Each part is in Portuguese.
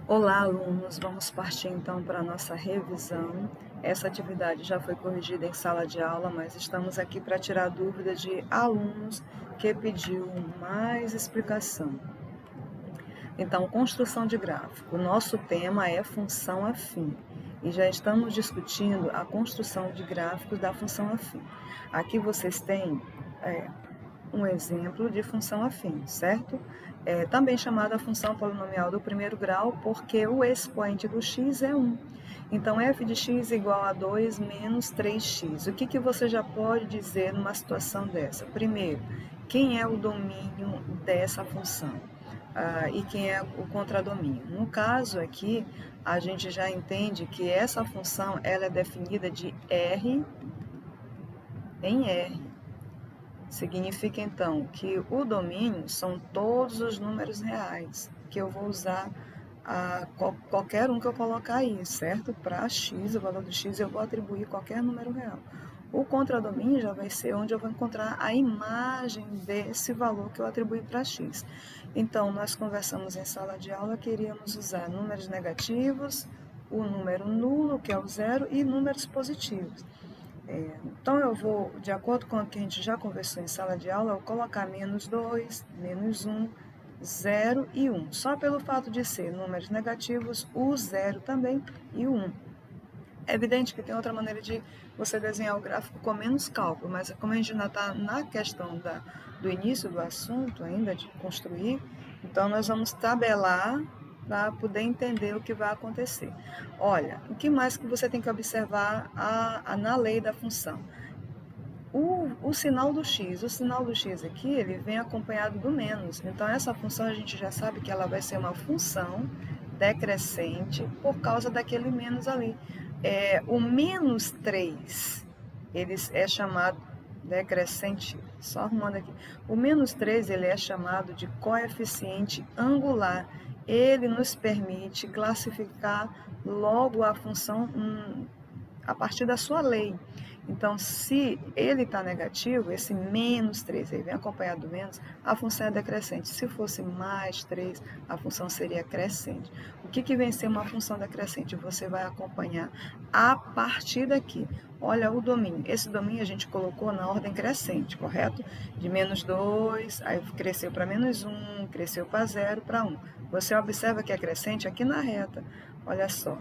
Olá, alunos! Vamos partir então para a nossa revisão. Essa atividade já foi corrigida em sala de aula, mas estamos aqui para tirar dúvidas de alunos que pediu mais explicação. Então, construção de gráfico. O nosso tema é função afim e já estamos discutindo a construção de gráficos da função afim. Aqui vocês têm um exemplo de função afim, certo? Também chamada função polinomial do primeiro grau, porque o expoente do x é 1. Então, f de x igual a 2 menos 3x. O que você já pode dizer numa situação dessa? Primeiro, quem é o domínio dessa função? E quem é o contradomínio? No caso aqui, a gente já entende que essa função ela é definida de R em R. Significa, então, que o domínio são todos os números reais, que eu vou usar qualquer um que eu colocar aí, certo? Para x, o valor do x, eu vou atribuir qualquer número real. O contradomínio já vai ser onde eu vou encontrar a imagem desse valor que eu atribuí para x. Então, nós conversamos em sala de aula, queríamos usar números negativos, o número nulo, que é o zero, e números positivos. Então, eu vou, de acordo com o que a gente já conversou em sala de aula, eu vou colocar menos 2, menos 1, 0 e 1. Só pelo fato de ser números negativos, o 0 também e o 1. É evidente que tem outra maneira de você desenhar o gráfico com menos cálculo, mas como a gente ainda está na questão do início do assunto, ainda de construir, então nós vamos tabelar para poder entender o que vai acontecer. Olha, o que mais que você tem que observar na lei da função? O sinal do x. O sinal do x aqui, ele vem acompanhado do menos. Então, essa função a gente já sabe que ela vai ser uma função decrescente por causa daquele menos ali. O menos 3, ele é chamado decrescente, só arrumando aqui. O menos 3, ele é chamado de coeficiente angular. Ele nos permite classificar logo a função a partir da sua lei. Então, se ele está negativo, esse menos 3, ele vem acompanhado do menos, a função é decrescente. Se fosse mais 3, a função seria crescente. O que vem ser uma função decrescente? Você vai acompanhar a partir daqui. Olha o domínio. Esse domínio a gente colocou na ordem crescente, correto? De menos 2, aí cresceu para menos 1, cresceu para 0, para 1. Você observa que é crescente aqui na reta. Olha só.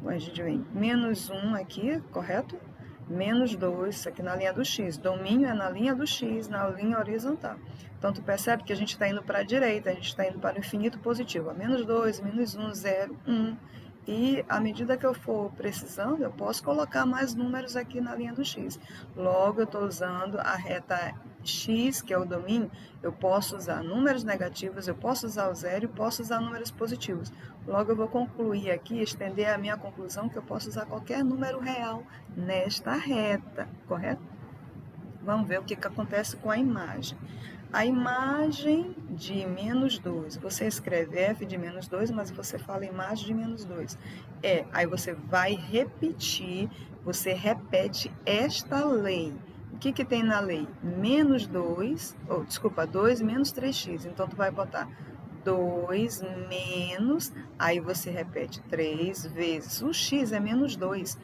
A gente vem menos 1 aqui, correto? Menos 2, isso aqui na linha do x. Domínio é na linha do x, na linha horizontal. Então, tu percebe que a gente está indo para a direita, a gente está indo para o infinito positivo. Menos 2, menos 1, 0, 1. E, à medida que eu for precisando, eu posso colocar mais números aqui na linha do x. Logo, eu estou usando a reta x, que é o domínio, eu posso usar números negativos, eu posso usar o zero e posso usar números positivos. Logo, eu vou concluir aqui, estender a minha conclusão, que eu posso usar qualquer número real nesta reta, correto? Vamos ver o que acontece com a imagem. A imagem de menos 2, você escreve f de menos 2, mas você fala imagem de menos 2. Aí você vai repetir, você repete esta lei. O que tem na lei? Menos 2, 2 menos 3x. Então, tu vai botar 2 menos, aí você repete 3 vezes. O x é menos 2.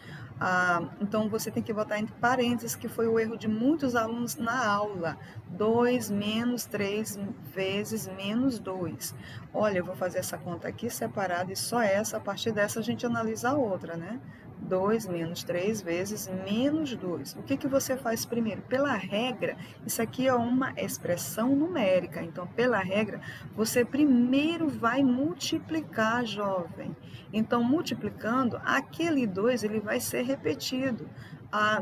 Então, você tem que botar entre parênteses, que foi o erro de muitos alunos na aula. 2 menos 3 vezes menos 2. Olha, eu vou fazer essa conta aqui separada e só essa, a partir dessa a gente analisa a outra, né? 2 menos 3 vezes menos 2. O que você faz primeiro? Pela regra, isso aqui é uma expressão numérica. Então, pela regra, você primeiro vai multiplicar, jovem. Então, multiplicando, aquele 2 ele vai ser repetido.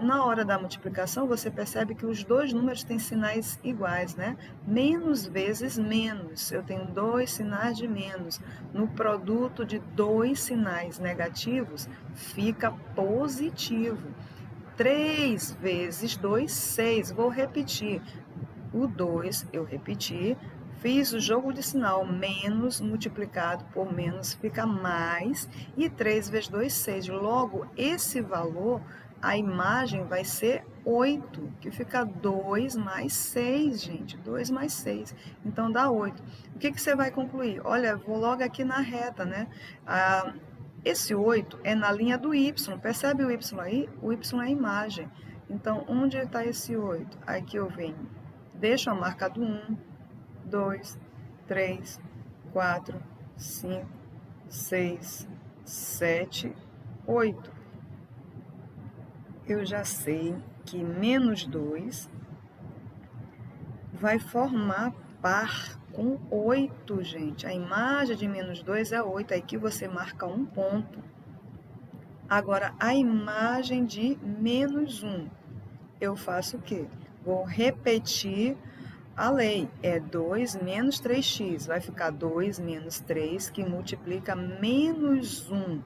Na hora da multiplicação, você percebe que os dois números têm sinais iguais, né? Menos vezes menos. Eu tenho 2 sinais de menos. No produto de 2 sinais negativos, fica positivo. 3 vezes 2, 6. Vou repetir. O 2, eu repeti. Fiz o jogo de sinal, menos multiplicado por menos fica mais, e 3 vezes 2, 6. Logo, esse valor, a imagem vai ser 8, que fica 2 mais 6, gente. 2 mais 6. Então, dá 8. O que você vai concluir? Olha, vou logo aqui na reta, né? Esse 8 é na linha do Y. Percebe o Y aí? O Y é a imagem. Então, onde está esse 8? Aqui eu venho. Deixo a marca do 1, 2, 3, 4, 5, 6, 7, 8. Eu já sei que menos 2 vai formar par com 8, gente. A imagem de menos 2 é 8, aí que você marca um ponto. Agora, a imagem de menos 1, eu faço o quê? Vou repetir a lei. É 2 menos 3x. Vai ficar 2 menos 3, que multiplica menos 1.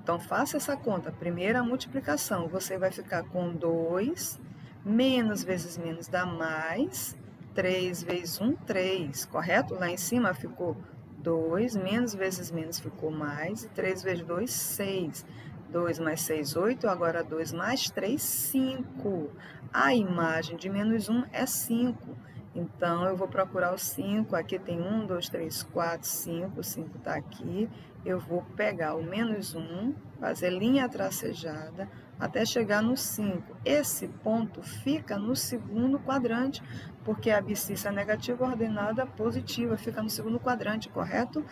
Então, faça essa conta. Primeira multiplicação, você vai ficar com 2, menos vezes menos dá mais, 3 vezes 1, 3, correto? Lá em cima ficou 2, menos vezes menos ficou mais, e 3 vezes 2, 6. 2 mais 6, 8, agora 2 mais 3, 5. A imagem de menos 1 é 5. Então, eu vou procurar o 5, aqui tem 1, 2, 3, 4, 5, o 5 está aqui. Eu vou pegar o menos 1, fazer linha tracejada, até chegar no 5. Esse ponto fica no segundo quadrante, porque a abscissa negativa ordenada positiva fica no segundo quadrante, correto?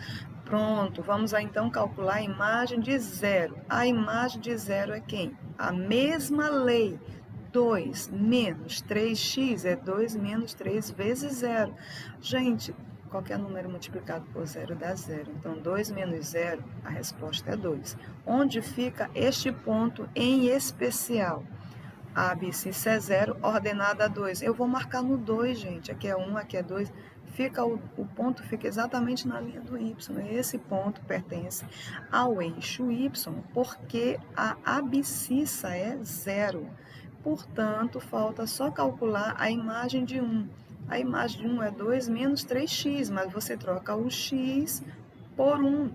Pronto, vamos lá então calcular a imagem de 0. A imagem de 0 é quem? A mesma lei. 2 menos 3x é 2 menos 3 vezes 0. Gente, qualquer número multiplicado por 0 dá 0. Então, 2 menos 0, a resposta é 2. Onde fica este ponto em especial? A abscissa é 0, ordenada a 2. Eu vou marcar no 2, gente. Aqui é 1, aqui é 2. O ponto fica exatamente na linha do Y. Esse ponto pertence ao eixo Y, porque a abscissa é 0. Portanto, falta só calcular a imagem de 1. A imagem de 1 é 2 menos 3x, mas você troca o x por 1.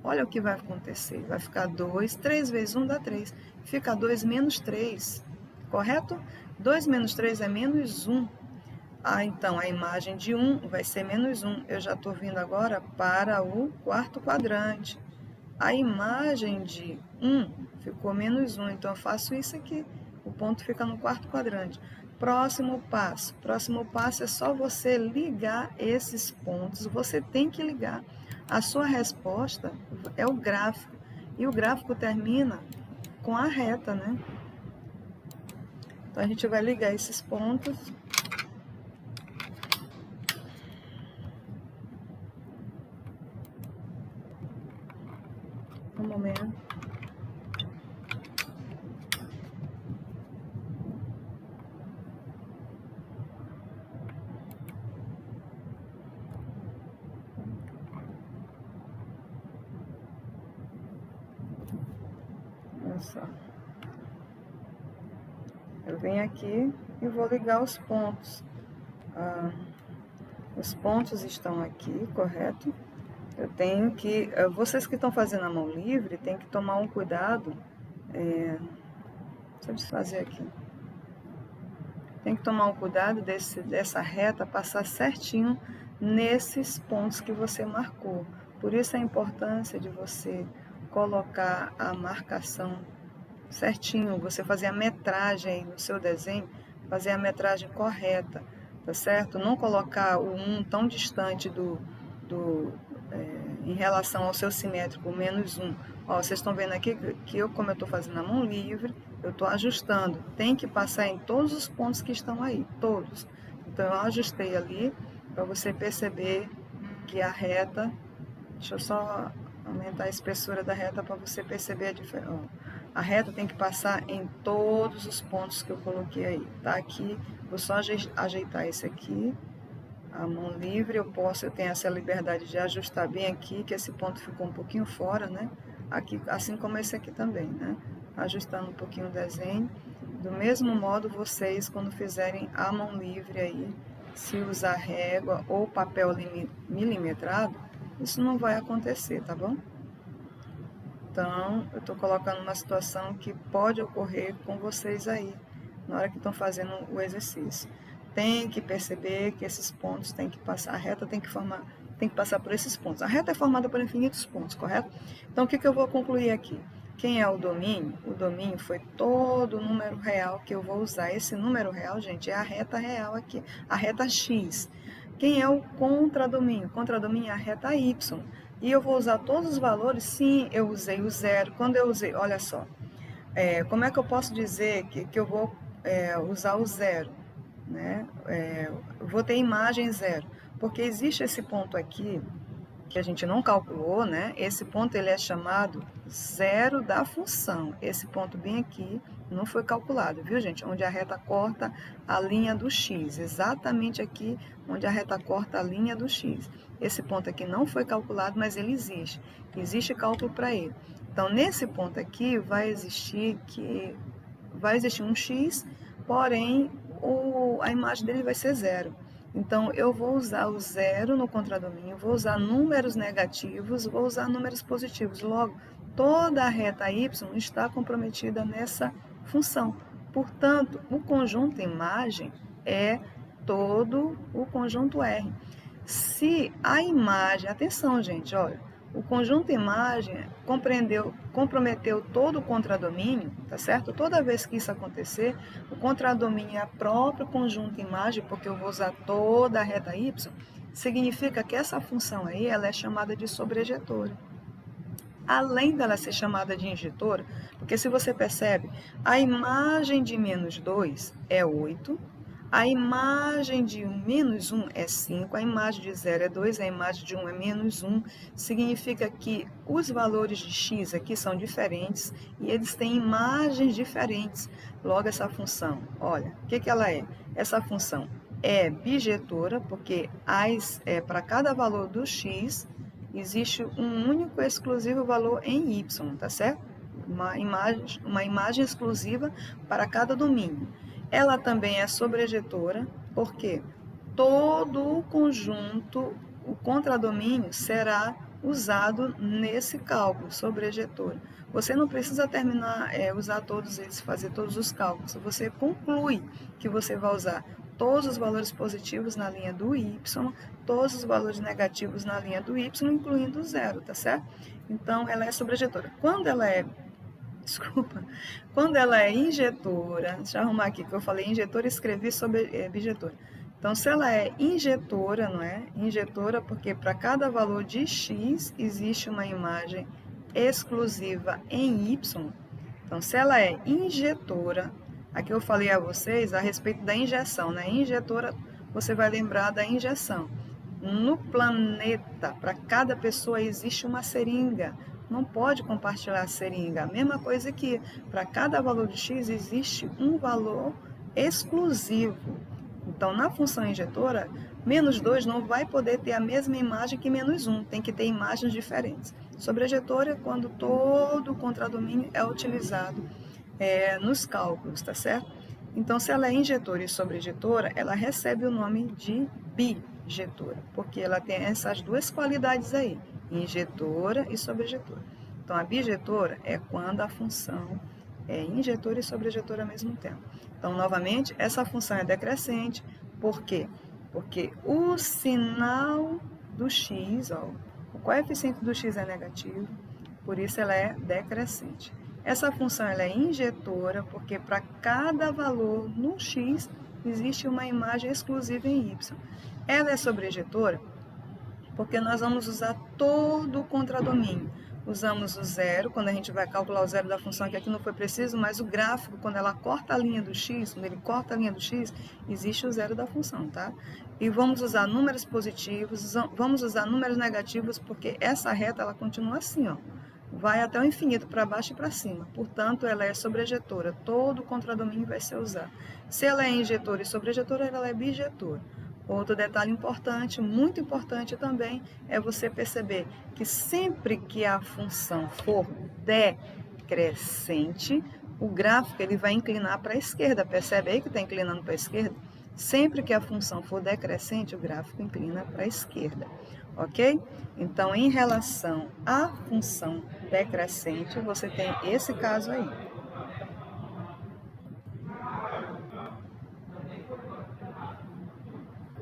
Olha o que vai acontecer. Vai ficar 2, 3 vezes 1 dá 3. Fica 2 menos 3, correto? 2 menos 3 é menos 1. Então, a imagem de 1 vai ser menos 1. Eu já estou vindo agora para o quarto quadrante. A imagem de 1 ficou menos 1, então eu faço isso aqui. O ponto fica no quarto quadrante. Próximo passo. Próximo passo é só você ligar esses pontos. Você tem que ligar. A sua resposta é o gráfico. E o gráfico termina com a reta, né? Então, a gente vai ligar esses pontos. Um momento. Olha só. Eu venho aqui e vou ligar os pontos. Os pontos estão aqui, correto? Eu tenho que... Vocês que estão fazendo a mão livre, tem que tomar um cuidado. Deixa eu desfazer aqui. Tem que tomar um cuidado dessa reta passar certinho nesses pontos que você marcou. Por isso a importância de você colocar a marcação certinho, você fazer a metragem aí no seu desenho, fazer a metragem correta, tá certo? Não colocar o 1 tão distante em relação ao seu simétrico, menos 1. Ó, vocês estão vendo aqui que como eu estou fazendo a mão livre, eu estou ajustando. Tem que passar em todos os pontos que estão aí, todos. Então, eu ajustei ali para você perceber que a reta... Deixa eu só aumentar a espessura da reta para você perceber a diferença. A reta tem que passar em todos os pontos que eu coloquei aí. Tá aqui, vou só ajeitar esse aqui. A mão livre, eu tenho essa liberdade de ajustar bem aqui, que esse ponto ficou um pouquinho fora, né? Aqui, assim como esse aqui também, né? Ajustando um pouquinho o desenho. Do mesmo modo, vocês, quando fizerem a mão livre aí, se usar régua ou papel milimetrado, isso não vai acontecer, tá bom? Então, eu estou colocando uma situação que pode ocorrer com vocês aí. na hora que estão fazendo o exercício. Tem que perceber que esses pontos tem que passar, a reta tem que passar por esses pontos. A reta é formada por infinitos pontos, correto? Então, o que eu vou concluir aqui? Quem é o domínio? O domínio foi todo o número real que eu vou usar. Esse número real, gente, é a reta real aqui, a reta x. Quem é o contradomínio? Contradomínio é a reta y. E eu vou usar todos os valores? Sim, eu usei o zero. Quando eu usei, olha só, como é que eu posso dizer que eu vou usar o zero? Né? Vou ter imagem zero, porque existe esse ponto aqui, que a gente não calculou, né? Esse ponto ele é chamado zero da função. Esse ponto bem aqui não foi calculado, viu, gente? Onde a reta corta a linha do x, exatamente aqui onde a reta corta a linha do x. Esse ponto aqui não foi calculado, mas ele existe. Existe cálculo para ele. Então, nesse ponto aqui vai existir um x, porém a imagem dele vai ser zero. Então, eu vou usar o zero no contradomínio, vou usar números negativos, vou usar números positivos. Logo, toda a reta y está comprometida nessa função. Portanto, o conjunto imagem é todo o conjunto R. Se a imagem, atenção, gente, olha, o conjunto imagem comprometeu todo o contradomínio, tá certo? Toda vez que isso acontecer, o contradomínio é o próprio conjunto imagem, porque eu vou usar toda a reta y, significa que essa função aí, ela é chamada de sobrejetora. Além dela ser chamada de injetora, porque se você percebe, a imagem de menos 2 é 8, a imagem de menos 1 é 5, a imagem de 0 é 2, a imagem de 1 é menos 1. Significa que os valores de x aqui são diferentes e eles têm imagens diferentes. Logo, essa função, olha, o que ela é? Essa função é bijetora, porque para cada valor do x, existe um único e exclusivo valor em y, tá certo? Uma imagem exclusiva para cada domínio. Ela também é sobrejetora, porque todo o conjunto, o contradomínio, será usado nesse cálculo, sobrejetora. Você não precisa usar todos eles, fazer todos os cálculos. Você conclui que você vai usar todos os valores positivos na linha do y, todos os valores negativos na linha do y, incluindo o zero, tá certo? Então, ela é sobrejetora. Quando ela é injetora, deixa eu arrumar aqui, que eu falei injetora e escrevi sobre bijetora. Então, se ela é injetora, não é? Injetora porque para cada valor de x existe uma imagem exclusiva em y. Então, se ela é injetora, aqui eu falei a vocês a respeito da injeção, né? Injetora, você vai lembrar da injeção. No planeta, para cada pessoa existe uma seringa. Não pode compartilhar a seringa. A mesma coisa que para cada valor de x existe um valor exclusivo. Então, na função injetora, menos 2 não vai poder ter a mesma imagem que menos 1. Tem que ter imagens diferentes. Sobrejetora é quando todo o contradomínio é utilizado nos cálculos, tá certo? Então, se ela é injetora e sobrejetora, ela recebe o nome de bijetora, porque ela tem essas duas qualidades aí, injetora e sobrejetora. Então, a bijetora é quando a função é injetora e sobrejetora ao mesmo tempo. Então, novamente, essa função é decrescente. Por quê? Porque o sinal do x, o coeficiente do x é negativo, por isso ela é decrescente. Essa função ela é injetora, porque para cada valor no x existe uma imagem exclusiva em y. Ela é sobrejetora, porque nós vamos usar todo o contradomínio. Usamos o zero, quando a gente vai calcular o zero da função, que aqui não foi preciso, mas o gráfico, quando ela corta a linha do x, quando ele corta a linha do x, existe o zero da função, tá? E vamos usar números positivos, vamos usar números negativos, porque essa reta, ela continua assim, ó. Vai até o infinito, para baixo e para cima. Portanto, ela é sobrejetora. Todo o contradomínio vai ser usado. Se ela é injetora e sobrejetora, ela é bijetora. Outro detalhe importante, muito importante também, é você perceber que sempre que a função for decrescente, o gráfico ele vai inclinar para a esquerda. Percebe aí que está inclinando para a esquerda? Sempre que a função for decrescente, o gráfico inclina para a esquerda. Ok? Então, em relação à função decrescente, você tem esse caso aí.